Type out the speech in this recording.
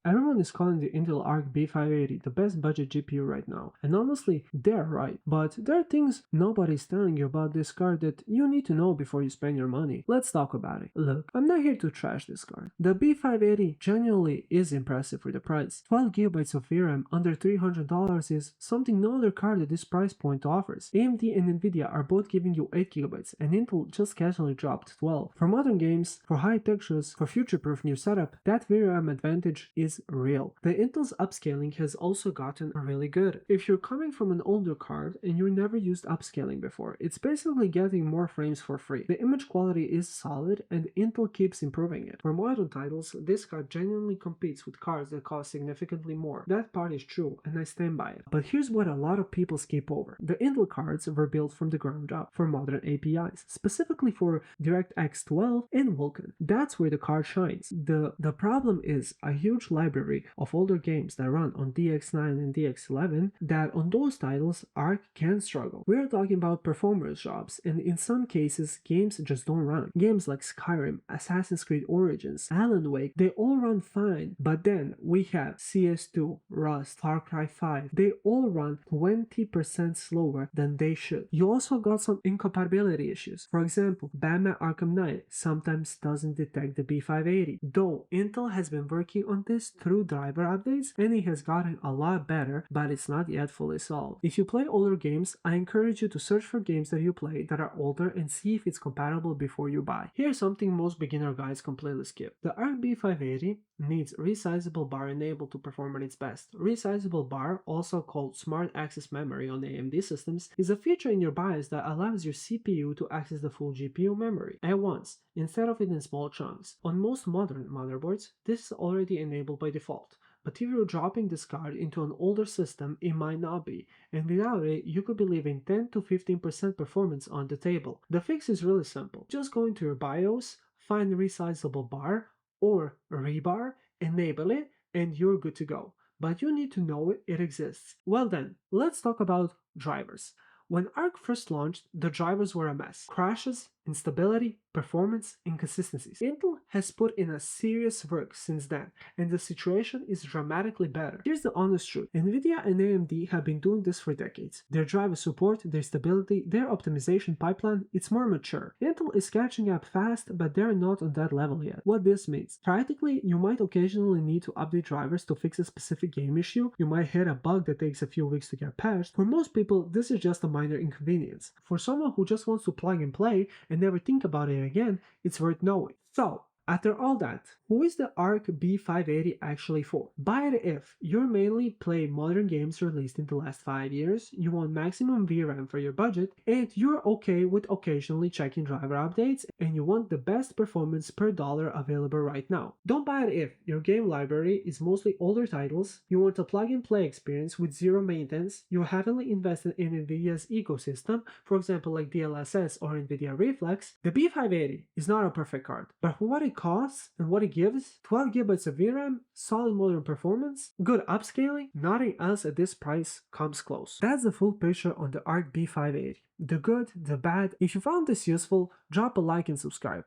Everyone is calling the Intel Arc B580 the best budget GPU right now, and honestly, they're right. But there are things nobody's telling you about this card that you need to know before you spend your money. Let's talk about it. Look, I'm not here to trash this card. The B580 genuinely is impressive for the price. 12GB of VRAM under $300 is something no other card at this price point offers. AMD and Nvidia are both giving you 8GB, and Intel just casually dropped 12. For modern games, for high textures, for future-proof new setup, that VRAM advantage is real. The Intel's upscaling has also gotten really good. If you're coming from an older card and you never used upscaling before, it's basically getting more frames for free. The image quality is solid and Intel keeps improving it. For modern titles, this card genuinely competes with cards that cost significantly more. That part is true and I stand by it. But here's what a lot of people skip over. The Intel cards were built from the ground up for modern APIs, specifically for DirectX 12 and Vulkan. That's where the card shines. The problem is a huge library of older games that run on DX9 and DX11 that on those titles Arc can struggle. We're talking about performance jobs, and in some cases games just don't run. Games like Skyrim, Assassin's Creed Origins, Alan Wake, they all run fine, but then we have CS2, Rust, Far Cry 5, they all run 20% slower than they should. You also got some incompatibility issues. For example, Batman Arkham Knight sometimes doesn't detect the B580, though Intel has been working on this through driver updates and it has gotten a lot better, but it's not yet fully solved. If you play older games, I encourage you to search for games that you play that are older and see if it's compatible before you buy. Here's something most beginner guys completely skip. The Arc B580 needs resizable bar enabled to perform at its best. Resizable bar, also called Smart Access Memory on AMD systems, is a feature in your BIOS that allows your CPU to access the full GPU memory at once, instead of it in small chunks. On most modern motherboards, this is already enabled by default, but if you're dropping this card into an older system, it might not be, and without it, you could be leaving 10 to 15% performance on the table. The fix is really simple. Just go into your BIOS, find the resizable bar, or rebar, enable it, and you're good to go. But you need to know it exists. Well then, let's talk about drivers. When Arc first launched, the drivers were a mess. Crashes, instability, performance, inconsistencies. Intel has put in a serious work since then, and the situation is dramatically better. Here's the honest truth. Nvidia and AMD have been doing this for decades. Their driver support, their stability, their optimization pipeline, it's more mature. Intel is catching up fast, but they're not on that level yet. What this means? Practically, you might occasionally need to update drivers to fix a specific game issue. You might hit a bug that takes a few weeks to get patched. For most people, this is just a minor inconvenience. For someone who just wants to plug and play and never think about it again, it's worth knowing. So, after all that, who is the Arc B580 actually for? Buy it if you mainly play modern games released in the last 5 years, you want maximum VRAM for your budget, and you're okay with occasionally checking driver updates, and you want the best performance per dollar available right now. Don't buy it if your game library is mostly older titles, you want a plug-and-play experience with zero maintenance, you're heavily invested in Nvidia's ecosystem, for example like DLSS or Nvidia Reflex. The B580 is not a perfect card, but for what it costs and what it gives, 12GB of VRAM, solid modern performance, good upscaling, nothing else at this price comes close. That's the full picture on the Arc B580. The good, the bad. If you found this useful, drop a like and subscribe.